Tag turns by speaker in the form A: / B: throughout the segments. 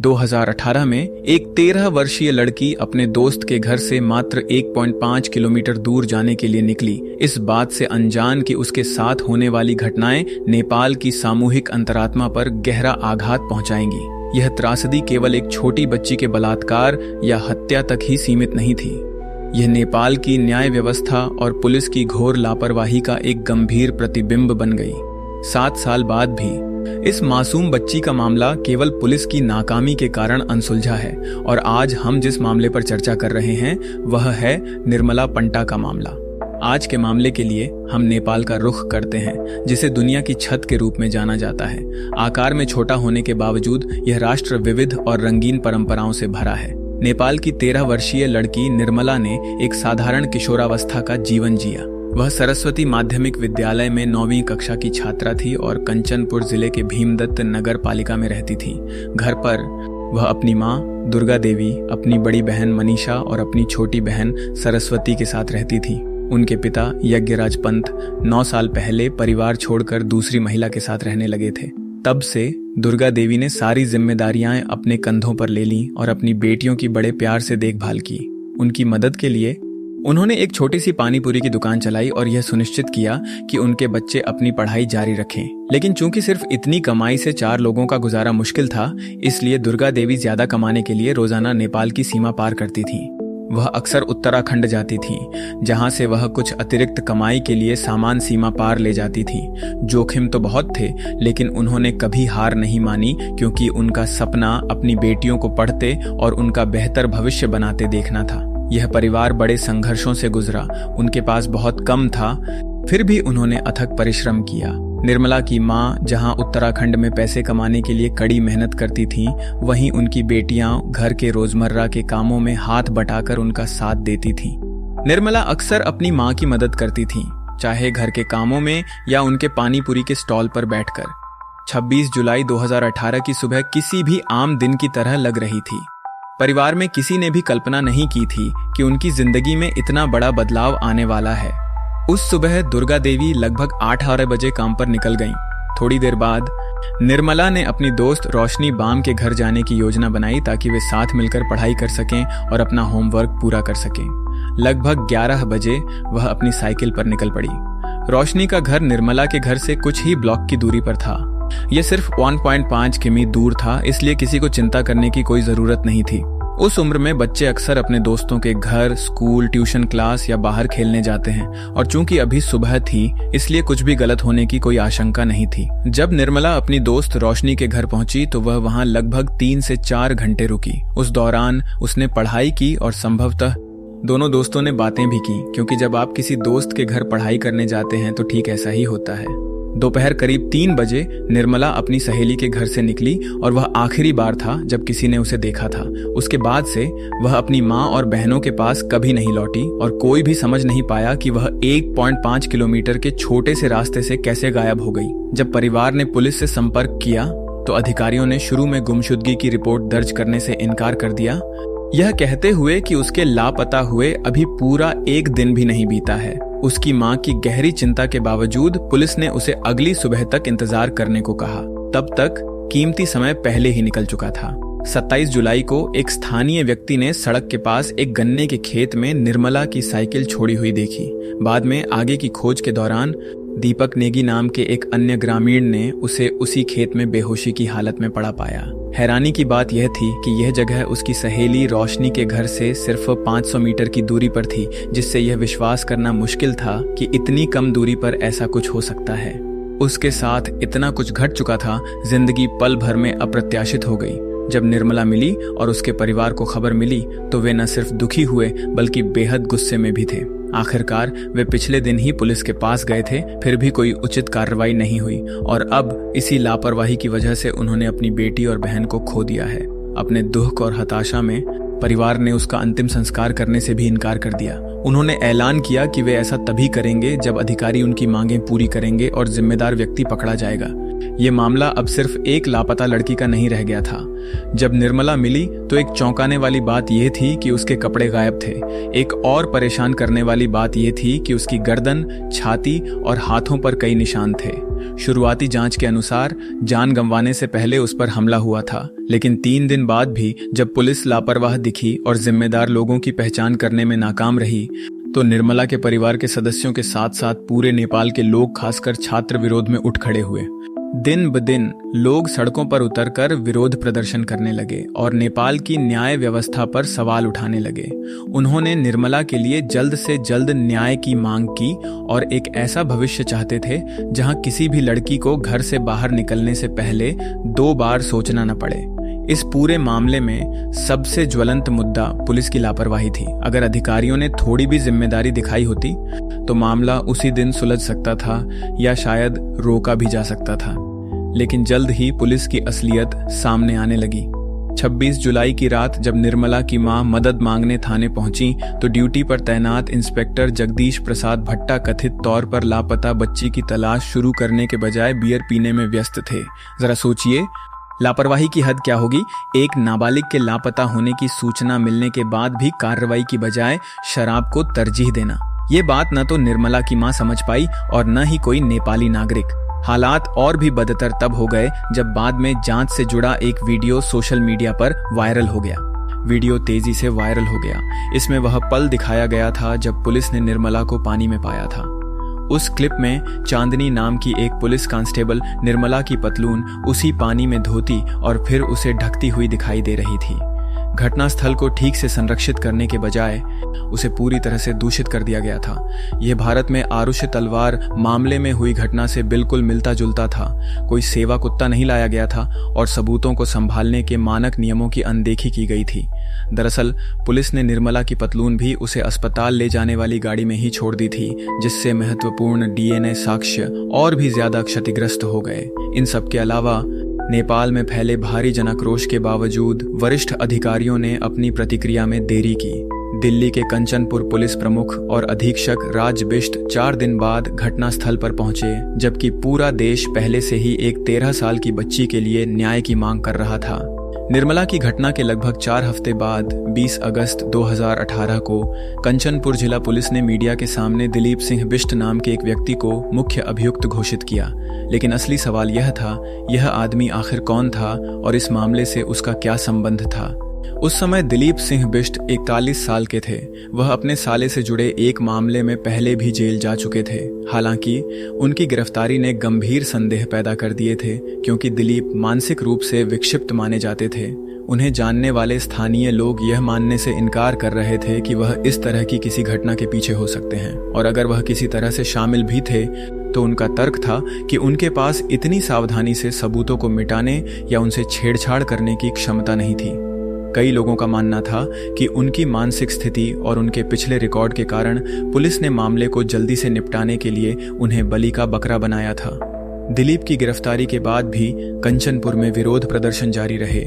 A: 2018 में एक 13 वर्षीय लड़की अपने दोस्त के घर से मात्र 1.5 किलोमीटर दूर जाने के लिए निकली, इस बात से अनजान कि उसके साथ होने वाली घटनाएं नेपाल की सामूहिक अंतरात्मा पर गहरा आघात पहुंचाएंगी। यह त्रासदी केवल एक छोटी बच्ची के बलात्कार या हत्या तक ही सीमित नहीं थी। यह नेपाल की न्याय व्यवस्था और पुलिस की घोर लापरवाही का एक गंभीर प्रतिबिंब बन गई। 7 साल बाद भी इस मासूम बच्ची का मामला केवल पुलिस की नाकामी के कारण अनसुलझा है और आज हम जिस मामले पर चर्चा कर रहे हैं वह है निर्मला पंटा का मामला। आज के मामले के लिए हम नेपाल का रुख करते हैं, जिसे दुनिया की छत के रूप में जाना जाता है। आकार में छोटा होने के बावजूद यह राष्ट्र विविध और रंगीन परंपराओं से भरा है। नेपाल की 13 वर्षीय लड़की निर्मला ने एक साधारण किशोरावस्था का जीवन जिया। वह सरस्वती माध्यमिक विद्यालय में 9वीं कक्षा की छात्रा थी और कंचनपुर जिले के भीमदत्त नगर पालिका में रहती थी। घर पर वह अपनी माँ दुर्गा देवी, अपनी बड़ी बहन मनीषा और अपनी छोटी बहन सरस्वती के साथ रहती थी। उनके पिता यज्ञराज पंत 9 साल पहले परिवार छोड़कर दूसरी महिला के साथ रहने लगे थे। तब से दुर्गा देवी ने सारी जिम्मेदारियां अपने कंधों पर ले लीं और अपनी बेटियों की बड़े प्यार से देखभाल की। उनकी मदद के लिए उन्होंने एक छोटी सी पानीपुरी की दुकान चलाई और यह सुनिश्चित किया कि उनके बच्चे अपनी पढ़ाई जारी रखें। लेकिन चूंकि सिर्फ इतनी कमाई से 4 लोगों का गुजारा मुश्किल था, इसलिए दुर्गा देवी ज्यादा कमाने के लिए रोजाना नेपाल की सीमा पार करती थी। वह अक्सर उत्तराखंड जाती थी, जहां से वह कुछ अतिरिक्त कमाई के लिए सामान सीमा पार ले जाती थी। जोखिम तो बहुत थे, लेकिन उन्होंने कभी हार नहीं मानी, क्योंकि उनका सपना अपनी बेटियों को पढ़ते और उनका बेहतर भविष्य बनाते देखना था। यह परिवार बड़े संघर्षों से गुजरा, उनके पास बहुत कम था, फिर भी उन्होंने अथक परिश्रम किया। निर्मला की माँ जहां उत्तराखंड में पैसे कमाने के लिए कड़ी मेहनत करती थीं, वहीं उनकी बेटियां घर के रोजमर्रा के कामों में हाथ बटाकर उनका साथ देती थीं। निर्मला अक्सर अपनी माँ की मदद करती थीं, चाहे घर के कामों में या उनके पानीपुरी के स्टॉल पर बैठकर। 26 जुलाई 2018 की सुबह किसी भी आम दिन की तरह लग रही थी। परिवार में किसी ने भी कल्पना नहीं की थी कि उनकी जिंदगी में इतना बड़ा बदलाव आने वाला है। उस सुबह दुर्गा देवी लगभग 8-8 बजे काम पर निकल गईं। थोड़ी देर बाद निर्मला ने अपनी दोस्त रोशनी बाम के घर जाने की योजना बनाई, ताकि वे साथ मिलकर पढ़ाई कर सकें और अपना होमवर्क पूरा कर सकें। लगभग 11 बजे वह अपनी साइकिल पर निकल पड़ी। रोशनी का घर निर्मला के घर से कुछ ही ब्लॉक की दूरी पर था। यह सिर्फ 1.5 किमी दूर था, इसलिए किसी को चिंता करने की कोई जरूरत नहीं थी। उस उम्र में बच्चे अक्सर अपने दोस्तों के घर, स्कूल, ट्यूशन क्लास या बाहर खेलने जाते हैं, और चूंकि अभी सुबह थी, इसलिए कुछ भी गलत होने की कोई आशंका नहीं थी। जब निर्मला अपनी दोस्त रोशनी के घर पहुंची तो वह वहां लगभग 3 से 4 घंटे रुकी। उस दौरान उसने पढ़ाई की और संभवतः दोनों दोस्तों ने बातें भी की, क्योंकि जब आप किसी दोस्त के घर पढ़ाई करने जाते हैं तो ठीक ऐसा ही होता है। दोपहर करीब 3 बजे निर्मला अपनी सहेली के घर से निकली और वह आखिरी बार था जब किसी ने उसे देखा था। उसके बाद से वह अपनी माँ और बहनों के पास कभी नहीं लौटी और कोई भी समझ नहीं पाया कि वह 1.5 किलोमीटर के छोटे से रास्ते से कैसे गायब हो गई। जब परिवार ने पुलिस से संपर्क किया तो अधिकारियों ने शुरू में गुमशुदगी की रिपोर्ट दर्ज करने से इनकार कर दिया, यह कहते हुए कि उसके लापता हुए अभी पूरा 1 दिन भी नहीं बीता है। उसकी मां की गहरी चिंता के बावजूद पुलिस ने उसे अगली सुबह तक इंतजार करने को कहा। तब तक कीमती समय पहले ही निकल चुका था। 27 जुलाई को एक स्थानीय व्यक्ति ने सड़क के पास एक गन्ने के खेत में निर्मला की साइकिल छोड़ी हुई देखी। बाद में आगे की खोज के दौरान दीपक नेगी नाम के एक अन्य ग्रामीण ने उसे उसी खेत में बेहोशी की हालत में पड़ा पाया। हैरानी की बात यह थी कि यह जगह उसकी सहेली रोशनी के घर से सिर्फ 500 मीटर की दूरी पर थी, जिससे यह विश्वास करना मुश्किल था कि इतनी कम दूरी पर ऐसा कुछ हो सकता है। उसके साथ इतना कुछ घट चुका था, जिंदगी पल भर में अप्रत्याशित हो गई। जब निर्मला मिली और उसके परिवार को खबर मिली तो वे न सिर्फ दुखी हुए बल्कि बेहद गुस्से में भी थे। आखिरकार वे पिछले दिन ही पुलिस के पास गए थे, फिर भी कोई उचित कार्रवाई नहीं हुई और अब इसी लापरवाही की वजह से उन्होंने अपनी बेटी और बहन को खो दिया है। अपने दुख और हताशा में परिवार ने उसका अंतिम संस्कार करने से भी इनकार कर दिया। उन्होंने ऐलान किया कि वे ऐसा तभी करेंगे जब अधिकारी उनकी मांगें पूरी करेंगे और जिम्मेदार व्यक्ति पकड़ा जाएगा। ये मामला अब सिर्फ एक लापता लड़की का नहीं रह गया था। जब निर्मला मिली तो एक चौंकाने वाली बात यह थी कि उसके कपड़े गायब थे। एक और परेशान करने वाली बात यह थी कि उसकी गर्दन, छाती और हाथों पर कई निशान थे। शुरुआती जांच के अनुसार जान गंवाने से पहले उस पर हमला हुआ था, लेकिन 3 दिन बाद भी जब पुलिस लापरवाह दिखी और जिम्मेदार लोगों की पहचान करने में नाकाम रही, तो निर्मला के परिवार के सदस्यों के साथ साथ पूरे नेपाल के लोग, खासकर छात्र, विरोध में उठ खड़े हुए। दिन ब दिन लोग सड़कों पर उतरकर विरोध प्रदर्शन करने लगे और नेपाल की न्याय व्यवस्था पर सवाल उठाने लगे। उन्होंने निर्मला के लिए जल्द से जल्द न्याय की मांग की और एक ऐसा भविष्य चाहते थे जहां किसी भी लड़की को घर से बाहर निकलने से पहले 2 बार सोचना न पड़े। इस पूरे मामले में सबसे ज्वलंत मुद्दा पुलिस की लापरवाही थी। अगर अधिकारियों ने थोड़ी भी जिम्मेदारी दिखाई होती तो मामला उसी दिन सुलझ सकता था या शायद रोका भी जा सकता था। लेकिन जल्द ही पुलिस की असलियत सामने आने लगी। 26 जुलाई की रात जब निर्मला की मां मदद मांगने थाने पहुंची तो ड्यूटी पर तैनात इंस्पेक्टर जगदीश प्रसाद भट्टा कथित तौर पर लापता बच्ची की तलाश शुरू करने के बजाय बियर पीने में व्यस्त थे। जरा सोचिए, लापरवाही की हद क्या होगी। एक नाबालिग के लापता होने की सूचना मिलने के बाद भी कार्रवाई की बजाय शराब को तरजीह देना। ये बात न तो निर्मला की मां समझ पाई और न ही कोई नेपाली नागरिक। हालात और भी बदतर तब हो गए जब बाद में जांच से जुड़ा एक वीडियो सोशल मीडिया पर वायरल हो गया। वीडियो तेजी से वायरल हो गया। इसमें वह पल दिखाया गया था जब पुलिस ने निर्मला को पानी में पाया था। उस क्लिप में चांदनी नाम की एक पुलिस कांस्टेबल निर्मला की पतलून उसी पानी में धोती और फिर उसे ढकती हुई दिखाई दे रही थी। घटनास्थल को ठीक से संरक्षित करने के बजाय उसे पूरी तरह से दूषित कर दिया गया था। यह भारत में आरुष तलवार मामले में हुई घटना से बिल्कुल मिलता जुलता था। कोई सेवा कुत्ता नहीं लाया गया था और सबूतों को संभालने के मानक नियमों की अनदेखी की गई थी। दरअसल पुलिस ने निर्मला की पतलून भी उसे अस्पताल ले जाने वाली गाड़ी में ही छोड़ दी थी, जिससे महत्वपूर्ण डीएनए साक्ष्य और भी ज्यादा क्षतिग्रस्त हो गए। इन सब के अलावा नेपाल में फैले भारी जनाक्रोश के बावजूद वरिष्ठ अधिकारियों ने अपनी प्रतिक्रिया में देरी की। दिल्ली के कंचनपुर पुलिस प्रमुख और अधीक्षक राज बिष्ट 4 दिन बाद घटनास्थल पर पहुंचे, जबकि पूरा देश पहले से ही एक 13 साल की बच्ची के लिए न्याय की मांग कर रहा था। निर्मला की घटना के लगभग 4 हफ्ते बाद 20 अगस्त 2018 को कंचनपुर जिला पुलिस ने मीडिया के सामने दिलीप सिंह बिष्ट नाम के एक व्यक्ति को मुख्य अभियुक्त घोषित किया। लेकिन असली सवाल यह था, यह आदमी आखिर कौन था और इस मामले से उसका क्या संबंध था। उस समय दिलीप सिंह बिष्ट 41 साल के थे। वह अपने साले से जुड़े एक मामले में पहले भी जेल जा चुके थे। हालांकि उनकी गिरफ्तारी ने गंभीर संदेह पैदा कर दिए थे, क्योंकि दिलीप मानसिक रूप से विक्षिप्त माने जाते थे। उन्हें जानने वाले स्थानीय लोग यह मानने से इनकार कर रहे थे कि वह इस तरह की किसी घटना के पीछे हो सकते हैं, और अगर वह किसी तरह से शामिल भी थे तो उनका तर्क था कि उनके पास इतनी सावधानी से सबूतों को मिटाने या उनसे छेड़छाड़ करने की क्षमता नहीं थी। कई लोगों का मानना था कि उनकी मानसिक स्थिति और उनके पिछले रिकॉर्ड के कारण पुलिस ने मामले को जल्दी से निपटाने के लिए उन्हें बलि का बकरा बनाया था। दिलीप की गिरफ्तारी के बाद भी कंचनपुर में विरोध प्रदर्शन जारी रहे,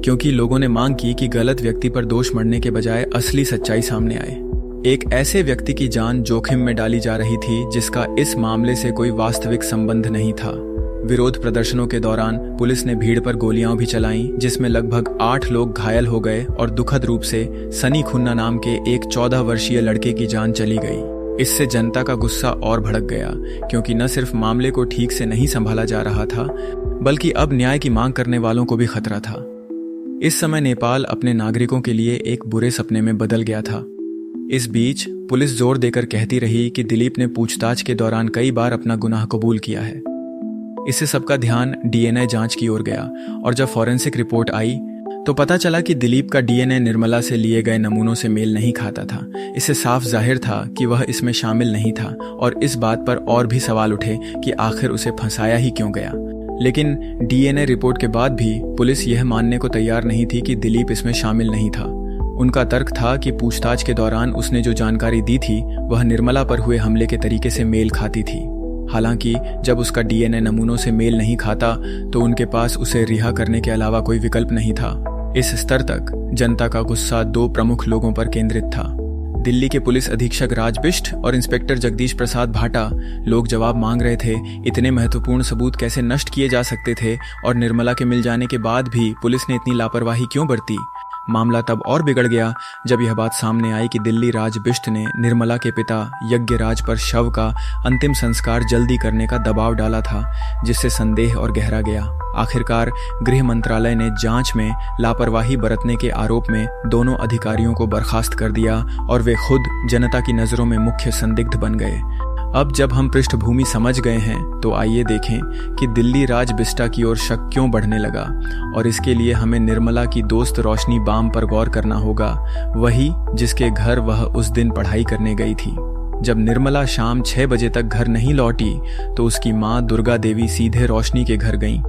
A: क्योंकि लोगों ने मांग की कि गलत व्यक्ति पर दोष मढ़ने के बजाय असली सच्चाई सामने आए। एक ऐसे व्यक्ति की जान जोखिम में डाली जा रही थी जिसका इस मामले से कोई वास्तविक संबंध नहीं था। विरोध प्रदर्शनों के दौरान पुलिस ने भीड़ पर गोलियां भी चलाईं, जिसमें लगभग 8 लोग घायल हो गए और दुखद रूप से सनी खुन्ना नाम के एक 14 वर्षीय लड़के की जान चली गई। इससे जनता का गुस्सा और भड़क गया, क्योंकि न सिर्फ मामले को ठीक से नहीं संभाला जा रहा था, बल्कि अब न्याय की मांग करने वालों को भी खतरा था। इस समय नेपाल अपने नागरिकों के लिए एक बुरे सपने में बदल गया था। इस बीच पुलिस जोर देकर कहती रही कि दिलीप ने पूछताछ के दौरान कई बार अपना गुनाह कबूल किया है। इससे सबका ध्यान डीएनए जांच की ओर गया, और जब फॉरेंसिक रिपोर्ट आई तो पता चला कि दिलीप का डीएनए निर्मला से लिए गए नमूनों से मेल नहीं खाता था। इससे साफ जाहिर था कि वह इसमें शामिल नहीं था, और इस बात पर और भी सवाल उठे कि आखिर उसे फंसाया ही क्यों गया। लेकिन डीएनए रिपोर्ट के बाद भी पुलिस यह मानने को तैयार नहीं थी कि दिलीप इसमें शामिल नहीं था। उनका तर्क था कि पूछताछ के दौरान उसने जो जानकारी दी थी वह निर्मला पर हुए हमले के तरीके से मेल खाती थी। हालांकि जब उसका डीएनए नमूनों से मेल नहीं खाता तो उनके पास उसे रिहा करने के अलावा कोई विकल्प नहीं था। इस स्तर तक जनता का गुस्सा 2 प्रमुख लोगों पर केंद्रित था। दिल्ली के पुलिस अधीक्षक राज बिष्ट और इंस्पेक्टर जगदीश प्रसाद भाटा लोग जवाब मांग रहे थे। इतने महत्वपूर्ण सबूत कैसे नष्ट किए जा सकते थे और निर्मला के मिल जाने के बाद भी पुलिस ने इतनी लापरवाही क्यों बरती। मामला तब और बिगड़ गया जब यह बात सामने आई कि दिल्ली राज बिष्ट ने निर्मला के पिता यज्ञराज पर शव का अंतिम संस्कार जल्दी करने का दबाव डाला था, जिससे संदेह और गहरा गया। आखिरकार गृह मंत्रालय ने जांच में लापरवाही बरतने के आरोप में दोनों अधिकारियों को बर्खास्त कर दिया और वे खुद जनता की नजरों में मुख्य संदिग्ध बन गए। अब जब हम पृष्ठभूमि समझ गए हैं तो आइए देखें कि दिल्ली राज बिष्टा की ओर शक क्यों बढ़ने लगा, और इसके लिए हमें निर्मला की दोस्त रोशनी बाम पर गौर करना होगा, वही जिसके घर वह उस दिन पढ़ाई करने गई थी। जब निर्मला शाम 6 बजे तक घर नहीं लौटी तो उसकी माँ दुर्गा देवी सीधे रोशनी के घर गईं,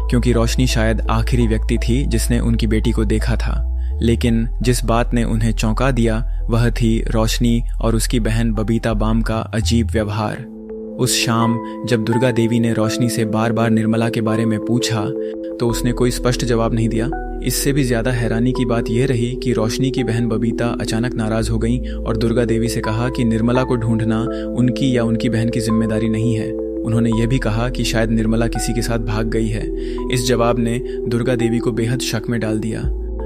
A: क्योंकि रोशनी शायद आखिरी व्यक्ति थी जिसने उनकी बेटी को देखा था। लेकिन जिस बात ने उन्हें चौंका दिया वह थी रोशनी और उसकी बहन बबीता बाम का अजीब व्यवहार। उस शाम जब दुर्गा देवी ने रोशनी से बार बार निर्मला के बारे में पूछा तो उसने कोई स्पष्ट जवाब नहीं दिया। इससे भी ज्यादा हैरानी की बात यह रही कि रोशनी की बहन बबीता अचानक नाराज हो गई और दुर्गा देवी से कहा कि निर्मला को ढूंढना उनकी या उनकी बहन की जिम्मेदारी नहीं है। उन्होंने यह भी कहा कि शायद निर्मला किसी के साथ भाग गई है। इस जवाब ने दुर्गा देवी को बेहद शक में डाल दिया,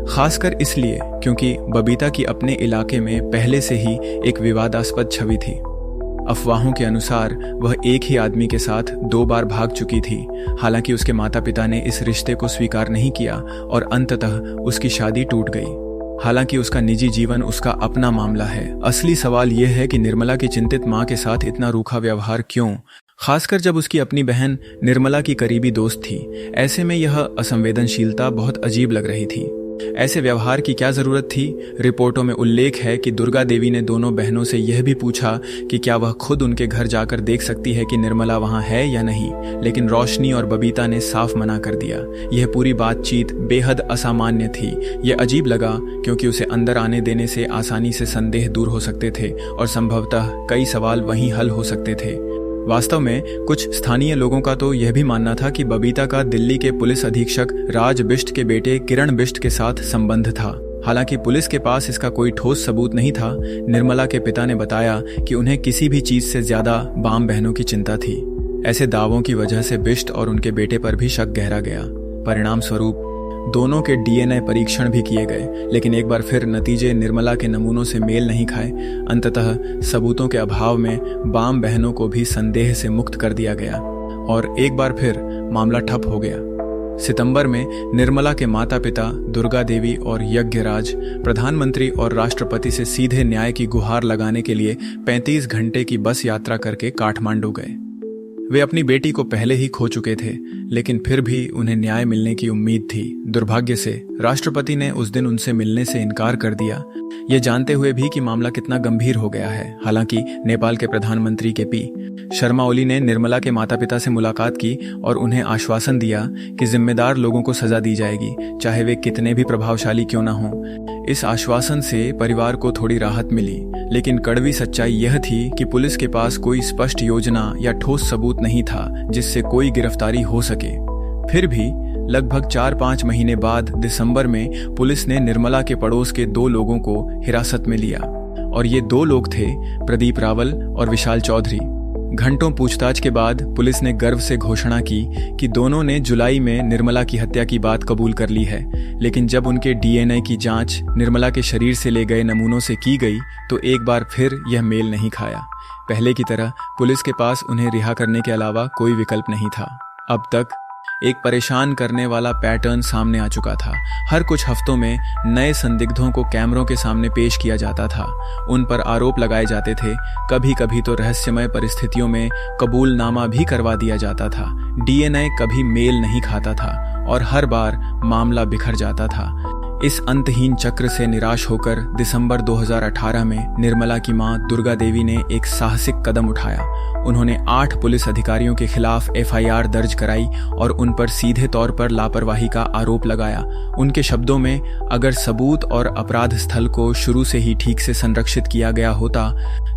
A: खासकर इसलिए क्योंकि बबीता की अपने इलाके में पहले से ही एक विवादास्पद छवि थी। अफवाहों के अनुसार वह एक ही आदमी के साथ 2 बार भाग चुकी थी। हालांकि उसके माता पिता ने इस रिश्ते को स्वीकार नहीं किया और अंततः उसकी शादी टूट गई। हालांकि उसका निजी जीवन उसका अपना मामला है। असली सवाल यह है कि निर्मला की चिंतित मां के साथ इतना रूखा व्यवहार क्यों, खासकर जब उसकी अपनी बहन निर्मला की करीबी दोस्त थी। ऐसे में यह असंवेदनशीलता बहुत अजीब लग रही थी। ऐसे व्यवहार की क्या जरूरत थी? रिपोर्टों में उल्लेख है कि दुर्गा देवी ने दोनों बहनों से यह भी पूछा कि क्या वह खुद उनके घर जाकर देख सकती है कि निर्मला वहां है या नहीं, लेकिन रोशनी और बबीता ने साफ मना कर दिया। यह पूरी बातचीत बेहद असामान्य थी। यह अजीब लगा क्योंकि उसे अंदर आने देने से आसानी से संदेह दूर हो सकते थे और संभवतः कई सवाल वहीं हल हो सकते थे। वास्तव में कुछ स्थानीय लोगों का तो यह भी मानना था कि बबीता का दिल्ली के पुलिस अधीक्षक राज बिष्ट के बेटे किरण बिष्ट के साथ संबंध था। हालांकि पुलिस के पास इसका कोई ठोस सबूत नहीं था। निर्मला के पिता ने बताया कि उन्हें किसी भी चीज से ज्यादा बाम बहनों की चिंता थी। ऐसे दावों की वजह से बिष्ट और उनके बेटे पर भी शक गहरा गया। परिणाम स्वरूप दोनों के डीएनए परीक्षण भी किए गए, लेकिन एक बार फिर नतीजे निर्मला के नमूनों से मेल नहीं खाए। अंततः सबूतों के अभाव में बाम बहनों को भी संदेह से मुक्त कर दिया गया और एक बार फिर मामला ठप हो गया। सितंबर में निर्मला के माता पिता दुर्गा देवी और यज्ञराज प्रधानमंत्री और राष्ट्रपति से सीधे न्याय की गुहार लगाने के लिए 35 घंटे की बस यात्रा करके काठमांडू गए। वे अपनी बेटी को पहले ही खो चुके थे, लेकिन फिर भी उन्हें न्याय मिलने की उम्मीद थी। दुर्भाग्य से राष्ट्रपति ने उस दिन उनसे मिलने से इनकार कर दिया, ये जानते हुए भी कि मामला कितना गंभीर हो गया है। हालांकि नेपाल के प्रधानमंत्री के शर्मा ओली ने निर्मला के माता पिता से मुलाकात की और उन्हें आश्वासन दिया कि जिम्मेदार लोगों को सजा दी जाएगी, चाहे वे कितने भी प्रभावशाली क्यों न हों। इस आश्वासन से परिवार को थोड़ी राहत मिली, लेकिन कड़वी सच्चाई यह थी कि पुलिस के पास कोई स्पष्ट योजना या ठोस सबूत नहीं था जिससे कोई गिरफ्तारी हो सके। फिर भी लगभग 4-5 महीने बाद दिसंबर में पुलिस ने निर्मला के पड़ोस के 2 लोगों को हिरासत में लिया और ये 2 लोग थे प्रदीप रावल और विशाल चौधरी। घंटों पूछताछ के बाद पुलिस ने गर्व से घोषणा की कि दोनों ने जुलाई में निर्मला की हत्या की बात कबूल कर ली है। लेकिन जब उनके डीएनए की जांच निर्मला के शरीर से ले गए नमूनों से की गई तो एक बार फिर यह मेल नहीं खाया। पहले की तरह पुलिस के पास उन्हें रिहा करने के अलावा कोई विकल्प नहीं था। अब तक एक परेशान करने वाला पैटर्न सामने आ चुका था। हर कुछ हफ्तों में नए संदिग्धों को कैमरों के सामने पेश किया जाता था, उन पर आरोप लगाए जाते थे। कभी कभी तो रहस्यमय परिस्थितियों में कबूलनामा भी करवा दिया जाता था। डीएनए कभी मेल नहीं खाता था और हर बार मामला बिखर जाता था। इस अंतहीन चक्र से निराश होकर दिसंबर 2018 में निर्मला की मां दुर्गा देवी ने एक साहसिक कदम उठाया। उन्होंने 8 पुलिस अधिकारियों के खिलाफ FIR दर्ज कराई और उन पर सीधे तौर पर लापरवाही का आरोप लगाया। उनके शब्दों में, अगर सबूत और अपराध स्थल को शुरू से ही ठीक से संरक्षित किया गया होता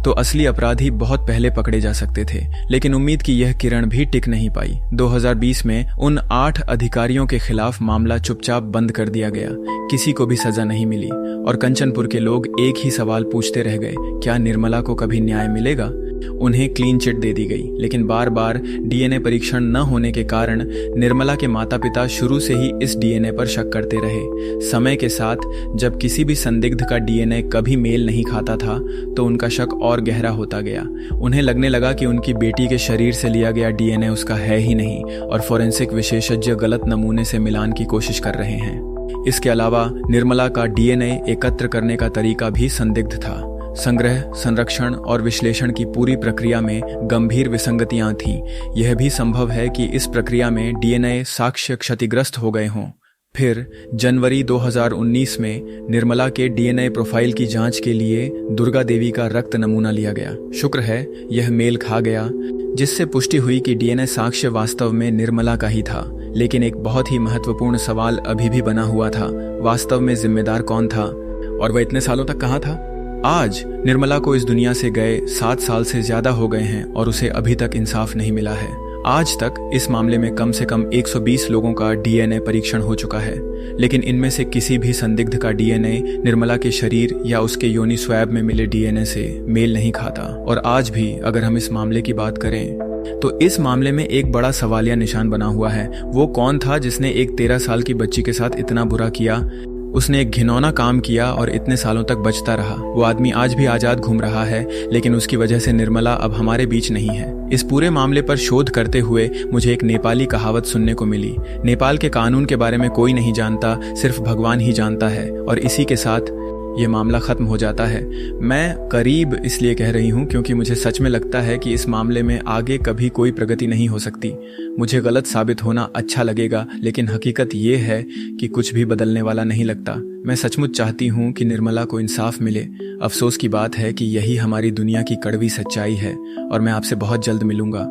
A: तो असली अपराधी बहुत पहले पकड़े जा सकते थे। लेकिन उम्मीद की यह किरण भी टिक नहीं पाई। 2020 में उन 8 अधिकारियों के खिलाफ मामला चुपचाप बंद कर दिया गया। किसी को भी सजा नहीं मिली और कंचनपुर के लोग एक ही सवाल पूछते रह गए, क्या निर्मला को कभी न्याय मिलेगा? उन्हें क्लीन चिट दे दी गई, लेकिन बार बार DNA परीक्षण न होने के कारण निर्मला के माता पिता शुरू से ही इस DNA पर शक करते रहे। समय के साथ जब किसी भी संदिग्ध का DNA कभी मेल नहीं खाता था तो उनका शक और गहरा होता गया। उन्हें लगने लगा कि उनकी बेटी के शरीर से लिया गया DNA उसका है ही नहीं और फोरेंसिक विशेषज्ञ गलत नमूने से मिलान की कोशिश कर रहे हैं। इसके अलावा निर्मला का DNA एकत्र करने का तरीका भी संदिग्ध था। संग्रह, संरक्षण और विश्लेषण की पूरी प्रक्रिया में गंभीर विसंगतियां थीं। यह भी संभव है कि इस प्रक्रिया में DNA साक्ष्य क्षतिग्रस्त हो गए हों। फिर जनवरी 2019 में निर्मला के DNA प्रोफाइल की जांच के लिए दुर्गा देवी का रक्त नमूना लिया गया। शुक्र है यह मेल खा गया, जिससे पुष्टि हुई कि DNA साक्ष्य वास्तव में निर्मला का ही था। लेकिन एक बहुत ही महत्वपूर्ण सवाल अभी भी बना हुआ था, वास्तव में जिम्मेदार कौन था और वह इतने सालों तक कहाँ था? आज निर्मला को इस दुनिया से गए 7 साल से ज्यादा हो गए हैं और उसे अभी तक इंसाफ नहीं मिला है। आज तक इस मामले में कम से कम 120 लोगों का DNA परीक्षण हो चुका है, लेकिन इनमें से किसी भी संदिग्ध का DNA निर्मला के शरीर या उसके योनि स्वैब में मिले DNA से मेल नहीं खाता। और आज भी अगर हम इस मामले की बात करें तो इस मामले में एक बड़ा सवालिया निशान बना हुआ है। वो कौन था जिसने एक 13 साल की बच्ची के साथ इतना बुरा किया? उसने एक घिनौना काम किया और इतने सालों तक बचता रहा। वो आदमी आज भी आजाद घूम रहा है, लेकिन उसकी वजह से निर्मला अब हमारे बीच नहीं है। इस पूरे मामले पर शोध करते हुए मुझे एक नेपाली कहावत सुनने को मिली। नेपाल के कानून के बारे में कोई नहीं जानता, सिर्फ भगवान ही जानता है। और इसी के साथ ये मामला खत्म हो जाता है। मैं करीब इसलिए कह रही हूँ क्योंकि मुझे सच में लगता है कि इस मामले में आगे कभी कोई प्रगति नहीं हो सकती। मुझे गलत साबित होना अच्छा लगेगा, लेकिन हकीकत ये है कि कुछ भी बदलने वाला नहीं लगता। मैं सचमुच चाहती हूँ कि निर्मला को इंसाफ मिले। अफसोस की बात है कि यही हमारी दुनिया की कड़वी सच्चाई है और मैं आपसे बहुत जल्द मिलूंगा।